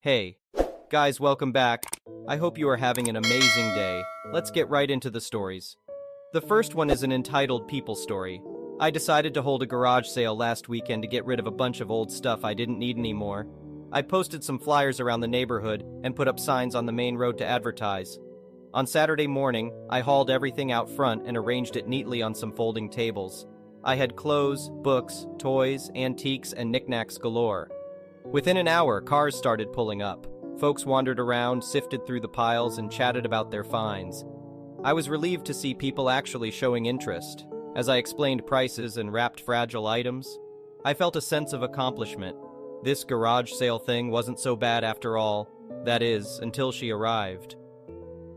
Hey, guys, welcome back. I hope you are having an amazing day. Let's get right into the stories. The first one is an entitled People Story. I decided to hold a garage sale last weekend to get rid of a bunch of old stuff I didn't need anymore. I posted some flyers around the neighborhood and put up signs on the main road to advertise. On Saturday morning, I hauled everything out front and arranged it neatly on some folding tables. I had clothes, books, toys, antiques, and knickknacks galore. Within an hour, cars started pulling up. Folks wandered around, sifted through the piles, and chatted about their finds. I was relieved to see people actually showing interest. As I explained prices and wrapped fragile items, I felt a sense of accomplishment. This garage sale thing wasn't so bad after all. That is, until she arrived.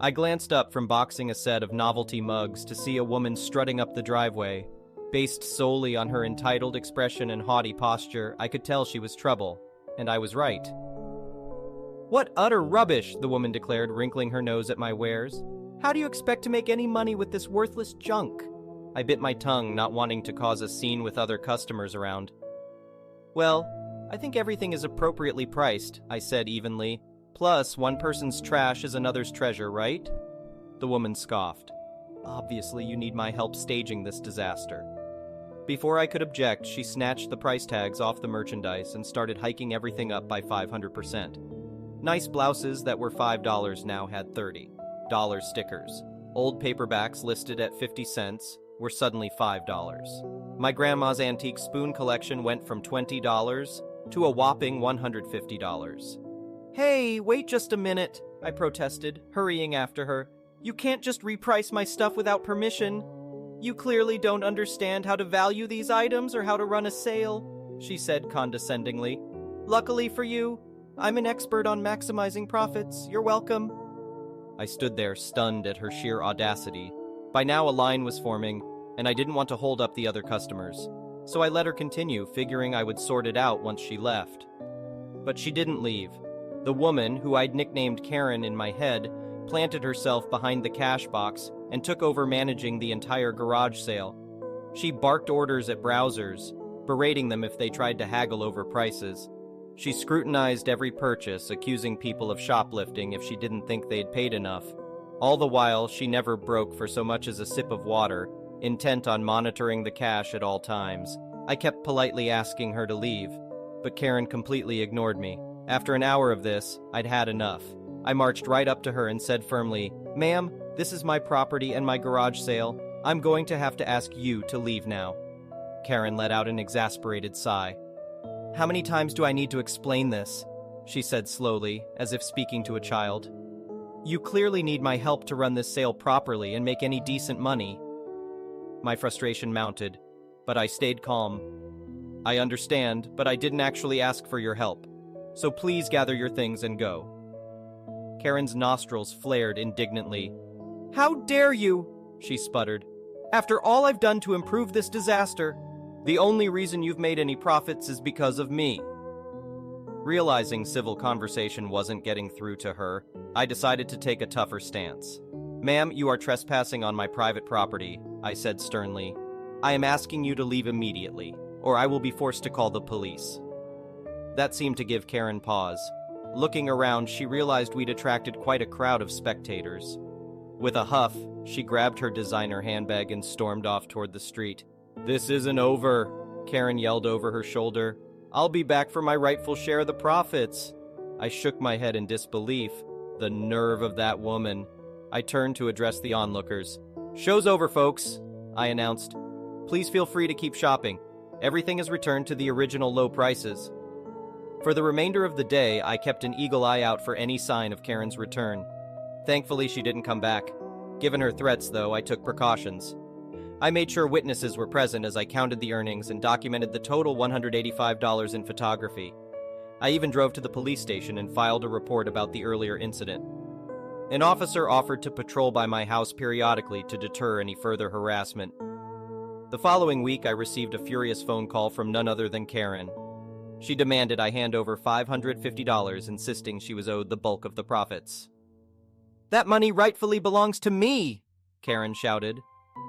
I glanced up from boxing a set of novelty mugs to see a woman strutting up the driveway. Based solely on her entitled expression and haughty posture, I could tell she was trouble. And I was right. "What utter rubbish," the woman declared, wrinkling her nose at my wares. "How do you expect to make any money with this worthless junk?" I bit my tongue, not wanting to cause a scene with other customers around. "Well, I think everything is appropriately priced," I said evenly. "Plus, one person's trash is another's treasure, right?" The woman scoffed. "Obviously, you need my help staging this disaster." Before I could object, she snatched the price tags off the merchandise and started hiking everything up by 500%. Nice blouses that were $5 now had $30 stickers. Old paperbacks listed at 50 cents were suddenly $5. My grandma's antique spoon collection went from $20 to a whopping $150. "Hey, wait just a minute," I protested, hurrying after her. "You can't just reprice my stuff without permission. You clearly don't understand how to value these items or how to run a sale," she said condescendingly. "Luckily for you, I'm an expert on maximizing profits. You're welcome." I stood there, stunned at her sheer audacity. By now a line was forming, and I didn't want to hold up the other customers. So I let her continue, figuring I would sort it out once she left. But she didn't leave. The woman, who I'd nicknamed Karen in my head, planted herself behind the cash box and took over managing the entire garage sale. She barked orders at browsers, berating them if they tried to haggle over prices. She scrutinized every purchase, accusing people of shoplifting if she didn't think they'd paid enough. All the while, she never broke for so much as a sip of water, intent on monitoring the cash at all times. I kept politely asking her to leave, but Karen completely ignored me. After an hour of this, I'd had enough. I marched right up to her and said firmly, "Ma'am, this is my property and my garage sale. I'm going to have to ask you to leave now." Karen let out an exasperated sigh. "How many times do I need to explain this?" she said slowly, as if speaking to a child. "You clearly need my help to run this sale properly and make any decent money." My frustration mounted, but I stayed calm. "I understand, but I didn't actually ask for your help. So please gather your things and go." Karen's nostrils flared indignantly. "How dare you?" she sputtered. "After all I've done to improve this disaster, the only reason you've made any profits is because of me." Realizing civil conversation wasn't getting through to her, I decided to take a tougher stance. "Ma'am, you are trespassing on my private property," I said sternly. "I am asking you to leave immediately, or I will be forced to call the police." That seemed to give Karen pause. Looking around, she realized we'd attracted quite a crowd of spectators. With a huff, she grabbed her designer handbag and stormed off toward the street. "This isn't over," Karen yelled over her shoulder. "I'll be back for my rightful share of the profits." I shook my head in disbelief. The nerve of that woman. I turned to address the onlookers. "Show's over, folks," I announced. "Please feel free to keep shopping. Everything is returned to the original low prices." For the remainder of the day, I kept an eagle eye out for any sign of Karen's return. Thankfully, she didn't come back. Given her threats, though, I took precautions. I made sure witnesses were present as I counted the earnings and documented the total $185 in photography. I even drove to the police station and filed a report about the earlier incident. An officer offered to patrol by my house periodically to deter any further harassment. The following week, I received a furious phone call from none other than Karen. She demanded I hand over $550, insisting she was owed the bulk of the profits. "That money rightfully belongs to me," Karen shouted.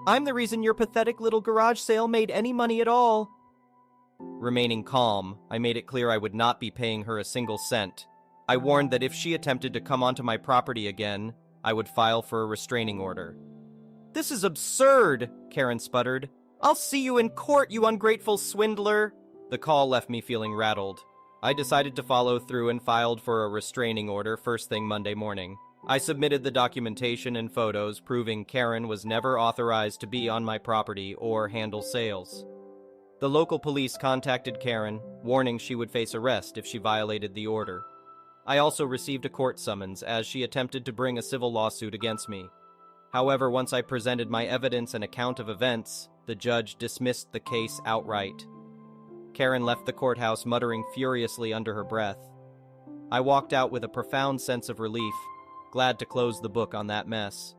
"I'm the reason your pathetic little garage sale made any money at all." Remaining calm, I made it clear I would not be paying her a single cent. I warned that if she attempted to come onto my property again, I would file for a restraining order. "This is absurd," Karen sputtered. "I'll see you in court, you ungrateful swindler." The call left me feeling rattled. I decided to follow through and filed for a restraining order first thing Monday morning. I submitted the documentation and photos proving Karen was never authorized to be on my property or handle sales. The local police contacted Karen, warning she would face arrest if she violated the order. I also received a court summons as she attempted to bring a civil lawsuit against me. However, once I presented my evidence and account of events, the judge dismissed the case outright. Karen left the courthouse muttering furiously under her breath. I walked out with a profound sense of relief, glad to close the book on that mess.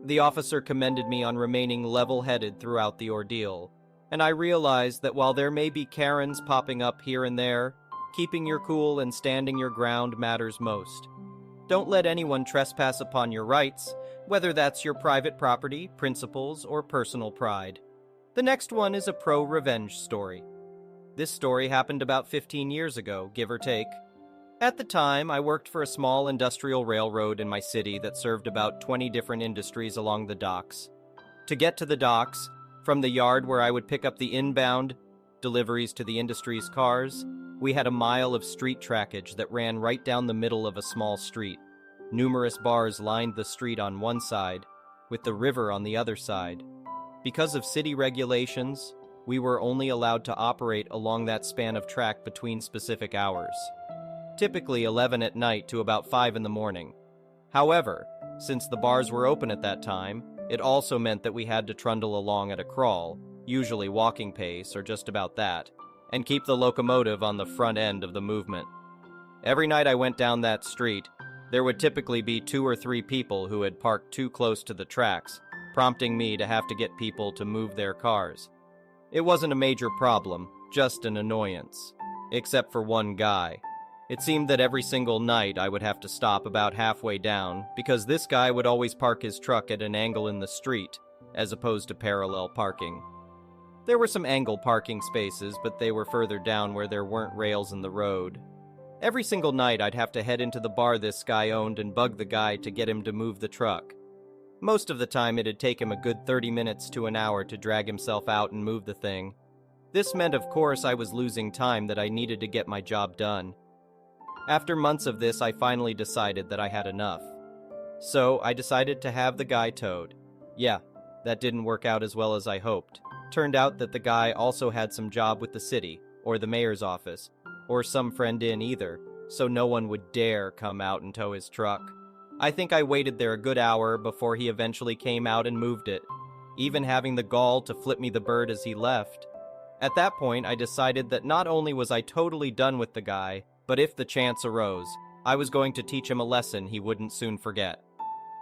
The officer commended me on remaining level-headed throughout the ordeal, and I realized that while there may be Karens popping up here and there, keeping your cool and standing your ground matters most. Don't let anyone trespass upon your rights, whether that's your private property, principles, or personal pride. The next one is a pro-revenge story. This story happened about 15 years ago, give or take. At the time, I worked for a small industrial railroad in my city that served about 20 different industries along the docks. To get to the docks, from the yard where I would pick up the inbound deliveries to the industry's cars, we had a mile of street trackage that ran right down the middle of a small street. Numerous bars lined the street on one side, with the river on the other side. Because of city regulations, we were only allowed to operate along that span of track between specific hours, typically 11 at night to about 5 in the morning. However, since the bars were open at that time, it also meant that we had to trundle along at a crawl, usually walking pace or just about that, and keep the locomotive on the front end of the movement. Every night I went down that street, there would typically be 2 or 3 people who had parked too close to the tracks, prompting me to have to get people to move their cars. It wasn't a major problem, just an annoyance. Except for one guy. It seemed that every single night I would have to stop about halfway down, because this guy would always park his truck at an angle in the street, as opposed to parallel parking. There were some angle parking spaces, but they were further down where there weren't rails in the road. Every single night I'd have to head into the bar this guy owned and bug the guy to get him to move the truck. Most of the time it'd take him a good 30 minutes to an hour to drag himself out and move the thing. This meant, of course, I was losing time that I needed to get my job done. After months of this, I finally decided that I had enough. So I decided to have the guy towed. Yeah, that didn't work out as well as I hoped. Turned out that the guy also had some job with the city, or the mayor's office, or some friend in either, so no one would dare come out and tow his truck. I think I waited there a good hour before he eventually came out and moved it, even having the gall to flip me the bird as he left. At that point, I decided that not only was I totally done with the guy, but if the chance arose, I was going to teach him a lesson he wouldn't soon forget.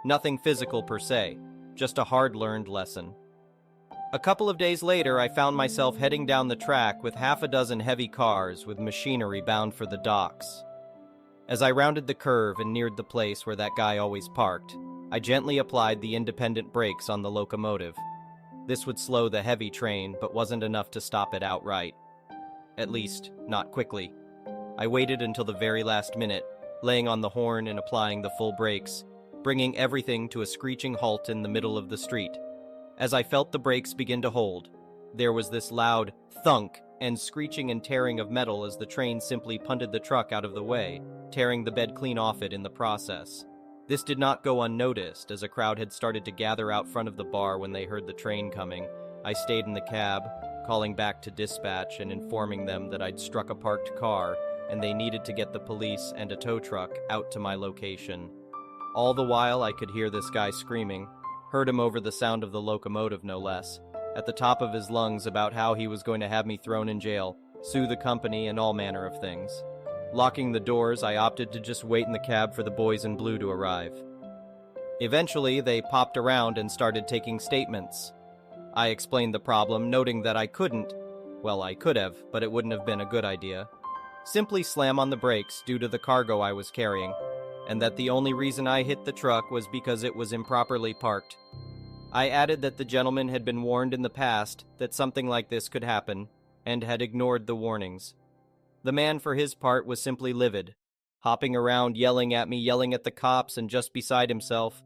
Nothing physical per se, just a hard-learned lesson. A couple of days later, I found myself heading down the track with half a dozen heavy cars with machinery bound for the docks. As I rounded the curve and neared the place where that guy always parked, I gently applied the independent brakes on the locomotive. This would slow the heavy train, but wasn't enough to stop it outright. At least, not quickly. I waited until the very last minute, laying on the horn and applying the full brakes, bringing everything to a screeching halt in the middle of the street. As I felt the brakes begin to hold, there was this loud thunk and screeching and tearing of metal as the train simply punted the truck out of the way, tearing the bed clean off it in the process. This did not go unnoticed, as a crowd had started to gather out front of the bar when they heard the train coming. I stayed in the cab, calling back to dispatch and informing them that I'd struck a parked car and they needed to get the police and a tow truck out to my location. All the while I could hear this guy screaming, heard him over the sound of the locomotive no less, at the top of his lungs about how he was going to have me thrown in jail, sue the company, and all manner of things. Locking the doors, I opted to just wait in the cab for the boys in blue to arrive. Eventually, they popped around and started taking statements. I explained the problem, noting that I couldn't, well, I could have, but it wouldn't have been a good idea, simply slam on the brakes due to the cargo I was carrying, and that the only reason I hit the truck was because it was improperly parked. I added that the gentleman had been warned in the past that something like this could happen, and had ignored the warnings. The man, for his part, was simply livid, hopping around, yelling at me, yelling at the cops, and just beside himself.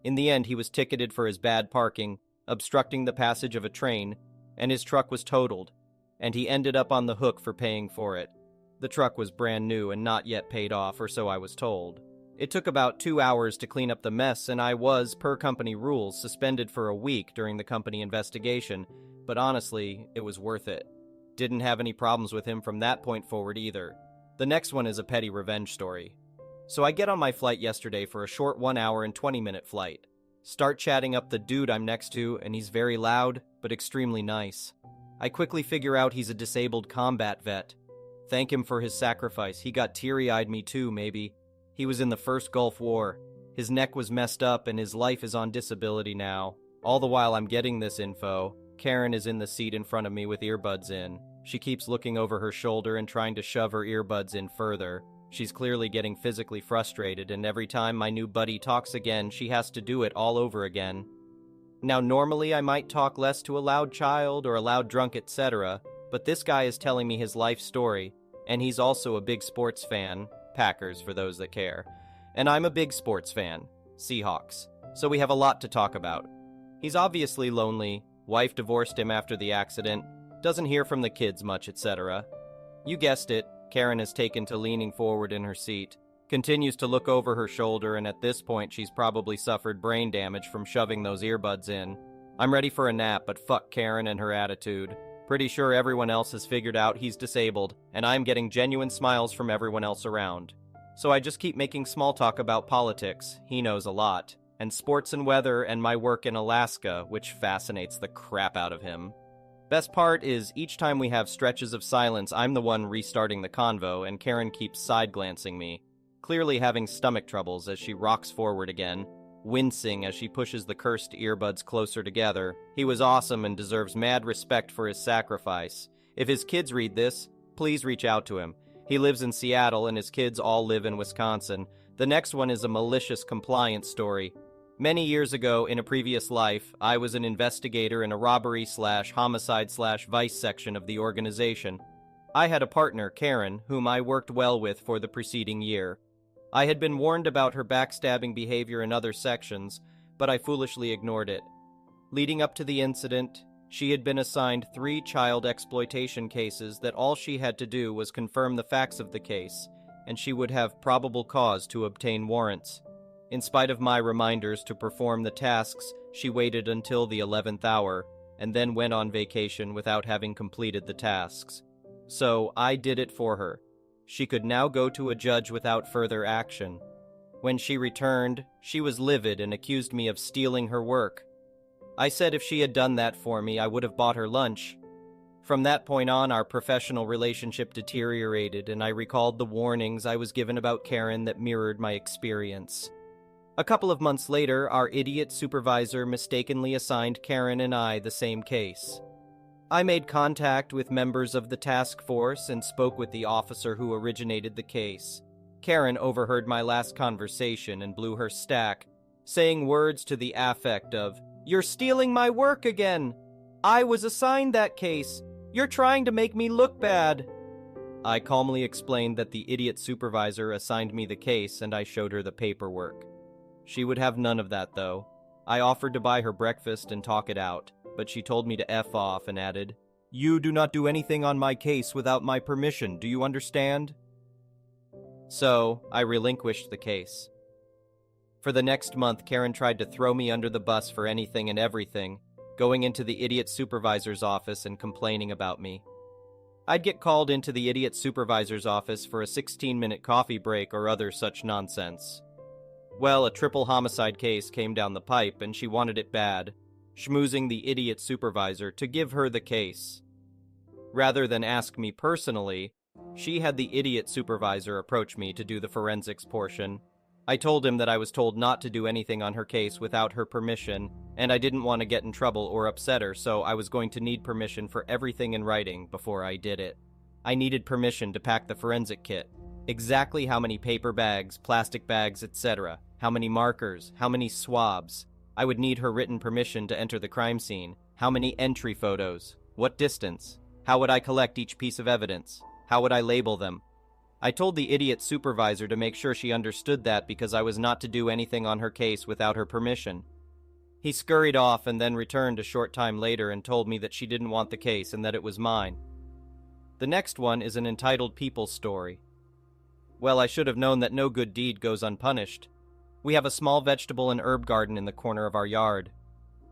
In the end, he was ticketed for his bad parking, obstructing the passage of a train, and his truck was totaled, and he ended up on the hook for paying for it. The truck was brand new and not yet paid off, or so I was told. It took about 2 hours to clean up the mess, and I was, per company rules, suspended for a week during the company investigation, but honestly, it was worth it. Didn't have any problems with him from that point forward either. The next one is a petty revenge story. So I get on my flight yesterday for a short 1 hour and 20-minute flight. Start chatting up the dude I'm next to, and he's very loud, but extremely nice. I quickly figure out he's a disabled combat vet. Thank him for his sacrifice. He got teary-eyed me too, maybe. He was in the first Gulf War. His neck was messed up and his life is on disability now. All the while I'm getting this info, Karen is in the seat in front of me with earbuds in. She keeps looking over her shoulder and trying to shove her earbuds in further. She's clearly getting physically frustrated, and every time my new buddy talks again, she has to do it all over again. Now, normally I might talk less to a loud child or a loud drunk, etc., but this guy is telling me his life story, and he's also a big sports fan, Packers for those that care, and I'm a big sports fan, Seahawks, so we have a lot to talk about. He's obviously lonely, wife divorced him after the accident, doesn't hear from the kids much, etc. You guessed it, Karen has taken to leaning forward in her seat, continues to look over her shoulder, and at this point she's probably suffered brain damage from shoving those earbuds in. I'm ready for a nap, but fuck Karen and her attitude. Pretty sure everyone else has figured out he's disabled, and I'm getting genuine smiles from everyone else around. So I just keep making small talk about politics, he knows a lot, and sports and weather and my work in Alaska, which fascinates the crap out of him. Best part is, each time we have stretches of silence, I'm the one restarting the convo, and Karen keeps side-glancing me, clearly having stomach troubles as she rocks forward again, wincing as she pushes the cursed earbuds closer together. He was awesome and deserves mad respect for his sacrifice. If his kids read this, please reach out to him. He lives in Seattle and his kids all live in Wisconsin. The next one is a malicious compliance story. Many years ago, in a previous life, I was an investigator in a robbery/homicide/vice section of the organization. I had a partner, Karen, whom I worked well with for the preceding year. I had been warned about her backstabbing behavior in other sections, but I foolishly ignored it. Leading up to the incident, she had been assigned 3 child exploitation cases that all she had to do was confirm the facts of the case, and she would have probable cause to obtain warrants. In spite of my reminders to perform the tasks, she waited until the 11th hour, and then went on vacation without having completed the tasks. So I did it for her. She could now go to a judge without further action. When she returned, she was livid and accused me of stealing her work. I said if she had done that for me, I would have bought her lunch. From that point on, our professional relationship deteriorated, and I recalled the warnings I was given about Karen that mirrored my experience. A couple of months later, our idiot supervisor mistakenly assigned Karen and I the same case. I made contact with members of the task force and spoke with the officer who originated the case. Karen overheard my last conversation and blew her stack, saying words to the affect of, "You're stealing my work again! I was assigned that case! You're trying to make me look bad!" I calmly explained that the idiot supervisor assigned me the case, and I showed her the paperwork. She would have none of that, though. I offered to buy her breakfast and talk it out, but she told me to F off and added, "You do not do anything on my case without my permission, do you understand?" So, I relinquished the case. For the next month, Karen tried to throw me under the bus for anything and everything, going into the idiot supervisor's office and complaining about me. I'd get called into the idiot supervisor's office for a 16-minute coffee break or other such nonsense. Well, a triple homicide case came down the pipe, and she wanted it bad, schmoozing the idiot supervisor to give her the case. Rather than ask me personally, she had the idiot supervisor approach me to do the forensics portion. I told him that I was told not to do anything on her case without her permission, and I didn't want to get in trouble or upset her, so I was going to need permission for everything in writing before I did it. I needed permission to pack the forensic kit. Exactly how many paper bags, plastic bags, etc., how many markers, how many swabs. I would need her written permission to enter the crime scene. How many entry photos? What distance? How would I collect each piece of evidence? How would I label them? I told the idiot supervisor to make sure she understood that because I was not to do anything on her case without her permission. He scurried off and then returned a short time later and told me that she didn't want the case and that it was mine. The next one is an entitled people story. Well, I should have known that no good deed goes unpunished. We have a small vegetable and herb garden in the corner of our yard.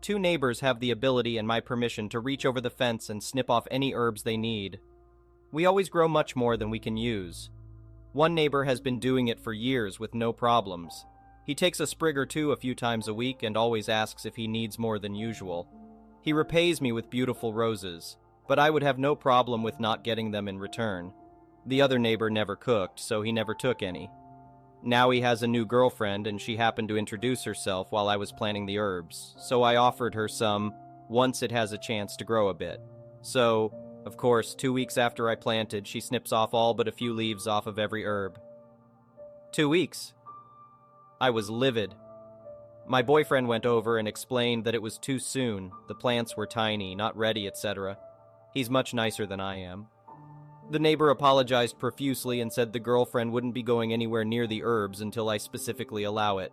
2 neighbors have the ability and my permission to reach over the fence and snip off any herbs they need. We always grow much more than we can use. One neighbor has been doing it for years with no problems. He takes a sprig or 2 a few times a week and always asks if he needs more than usual. He repays me with beautiful roses, but I would have no problem with not getting them in return. The other neighbor never cooked, so he never took any. Now he has a new girlfriend and she happened to introduce herself while I was planting the herbs, so I offered her some once it has a chance to grow a bit. So, of course, 2 weeks after I planted, she snips off all but a few leaves off of every herb. 2 weeks. I was livid. My boyfriend went over and explained that it was too soon, the plants were tiny, not ready, etc. He's much nicer than I am. The neighbor apologized profusely and said the girlfriend wouldn't be going anywhere near the herbs until I specifically allow it.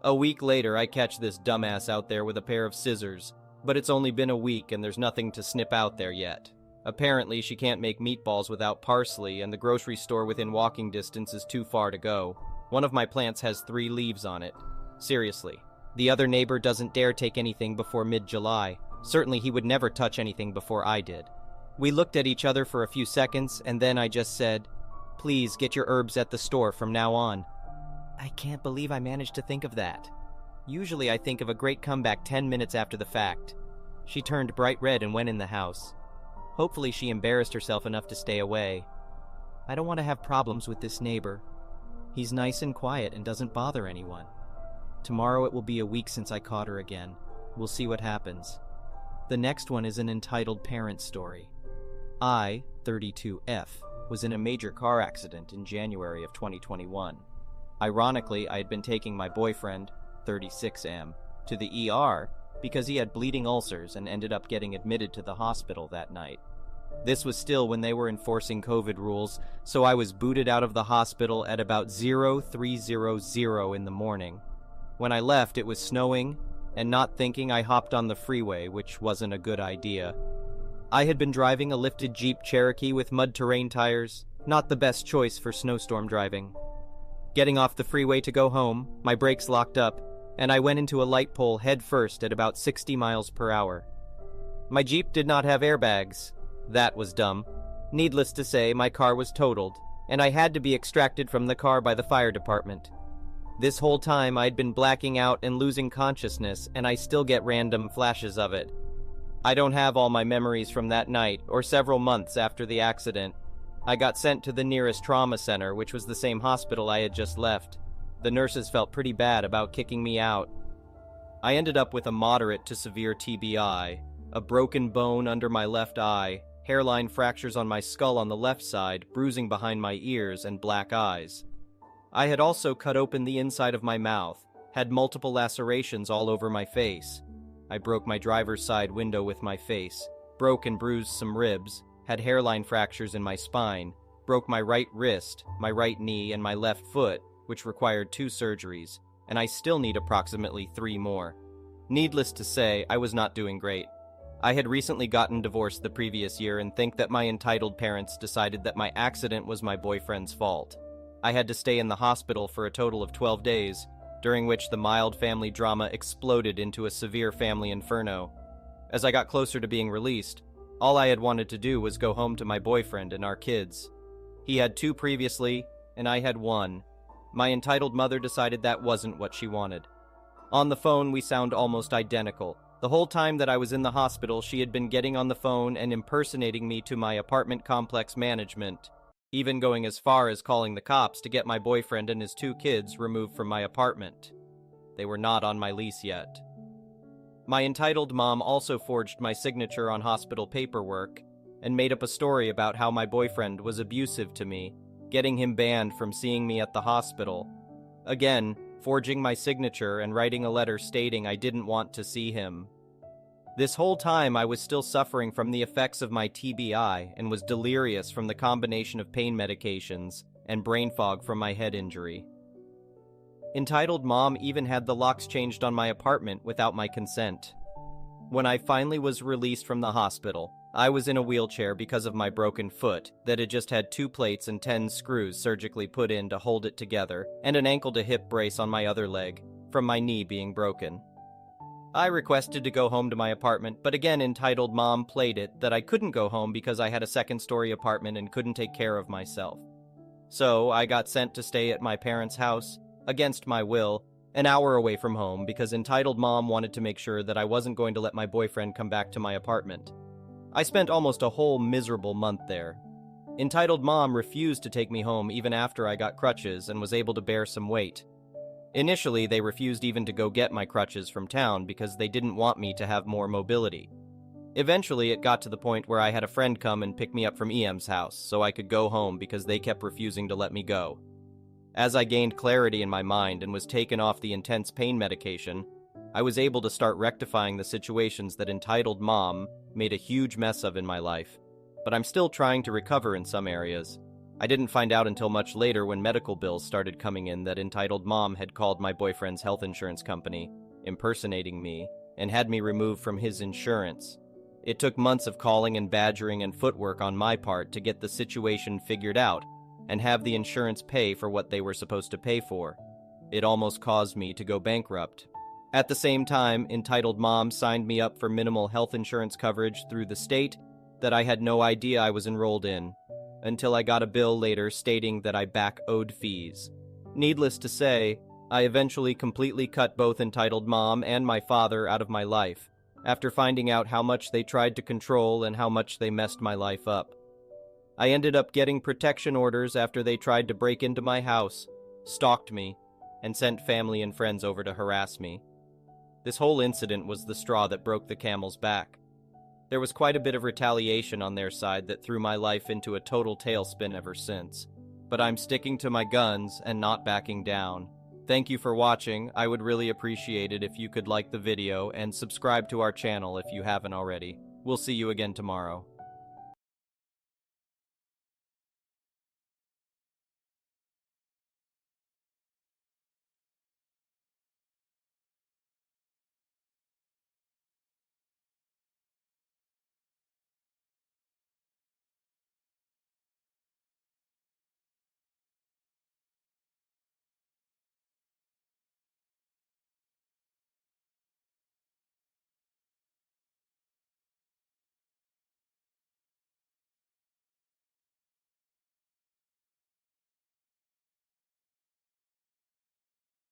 A week later, I catch this dumbass out there with a pair of scissors, but it's only been a week and there's nothing to snip out there yet. Apparently, she can't make meatballs without parsley, and the grocery store within walking distance is too far to go. One of my plants has 3 leaves on it. Seriously. The other neighbor doesn't dare take anything before mid-July. Certainly he would never touch anything before I did. We looked at each other for a few seconds, and then I just said, "Please get your herbs at the store from now on." I can't believe I managed to think of that. Usually I think of a great comeback 10 minutes after the fact. She turned bright red and went in the house. Hopefully she embarrassed herself enough to stay away. I don't want to have problems with this neighbor. He's nice and quiet and doesn't bother anyone. Tomorrow it will be a week since I caught her again. We'll see what happens. The next one is an entitled parent story. I, 32F, was in a major car accident in January of 2021. Ironically, I had been taking my boyfriend, 36M, to the ER because he had bleeding ulcers and ended up getting admitted to the hospital that night. This was still when they were enforcing COVID rules, so I was booted out of the hospital at about 0300 in the morning. When I left, it was snowing, and not thinking, I hopped on the freeway, which wasn't a good idea. I had been driving a lifted Jeep Cherokee with mud terrain tires, not the best choice for snowstorm driving. Getting off the freeway to go home, my brakes locked up, and I went into a light pole head first at about 60 miles per hour. My Jeep did not have airbags. That was dumb. Needless to say, my car was totaled, and I had to be extracted from the car by the fire department. This whole time I'd been blacking out and losing consciousness, and I still get random flashes of it. I don't have all my memories from that night, or several months after the accident. I got sent to the nearest trauma center, which was the same hospital I had just left. The nurses felt pretty bad about kicking me out. I ended up with a moderate to severe TBI, a broken bone under my left eye, hairline fractures on my skull on the left side, bruising behind my ears, and black eyes. I had also cut open the inside of my mouth, had multiple lacerations all over my face. I broke my driver's side window with my face, broke and bruised some ribs, had hairline fractures in my spine, broke my right wrist, my right knee, and my left foot, which required 2 surgeries, and I still need approximately 3 more. Needless to say, I was not doing great. I had recently gotten divorced the previous year and think that my entitled parents decided that my accident was my boyfriend's fault. I had to stay in the hospital for a total of 12 days, during which the mild family drama exploded into a severe family inferno. As I got closer to being released, all I had wanted to do was go home to my boyfriend and our kids. He had 2 previously, and I had 1. My entitled mother decided that wasn't what she wanted. On the phone, we sound almost identical. The whole time that I was in the hospital, she had been getting on the phone and impersonating me to my apartment complex management, even going as far as calling the cops to get my boyfriend and his 2 kids removed from my apartment. They were not on my lease yet. My entitled mom also forged my signature on hospital paperwork and made up a story about how my boyfriend was abusive to me, getting him banned from seeing me at the hospital. Again, forging my signature and writing a letter stating I didn't want to see him. This whole time I was still suffering from the effects of my TBI and was delirious from the combination of pain medications and brain fog from my head injury. Entitled Mom even had the locks changed on my apartment without my consent. When I finally was released from the hospital, I was in a wheelchair because of my broken foot that had just had 2 plates and 10 screws surgically put in to hold it together, and an ankle-to-hip brace on my other leg from my knee being broken. I requested to go home to my apartment, but again Entitled Mom played it that I couldn't go home because I had a second-story apartment and couldn't take care of myself. So I got sent to stay at my parents' house, against my will, an hour away from home because Entitled Mom wanted to make sure that I wasn't going to let my boyfriend come back to my apartment. I spent almost a whole miserable month there. Entitled Mom refused to take me home even after I got crutches and was able to bear some weight. Initially, they refused even to go get my crutches from town because they didn't want me to have more mobility. Eventually, it got to the point where I had a friend come and pick me up from EM's house so I could go home because they kept refusing to let me go. As I gained clarity in my mind and was taken off the intense pain medication, I was able to start rectifying the situations that Entitled Mom made a huge mess of in my life. But I'm still trying to recover in some areas. I didn't find out until much later when medical bills started coming in that Entitled Mom had called my boyfriend's health insurance company, impersonating me, and had me removed from his insurance. It took months of calling and badgering and footwork on my part to get the situation figured out and have the insurance pay for what they were supposed to pay for. It almost caused me to go bankrupt. At the same time, Entitled Mom signed me up for minimal health insurance coverage through the state that I had no idea I was enrolled in, until I got a bill later stating that I back owed fees. Needless to say, I eventually completely cut both Entitled Mom and my father out of my life, after finding out how much they tried to control and how much they messed my life up. I ended up getting protection orders after they tried to break into my house, stalked me, and sent family and friends over to harass me. This whole incident was the straw that broke the camel's back. There was quite a bit of retaliation on their side that threw my life into a total tailspin ever since. But I'm sticking to my guns and not backing down. Thank you for watching. I would really appreciate it if you could like the video and subscribe to our channel if you haven't already. We'll see you again tomorrow.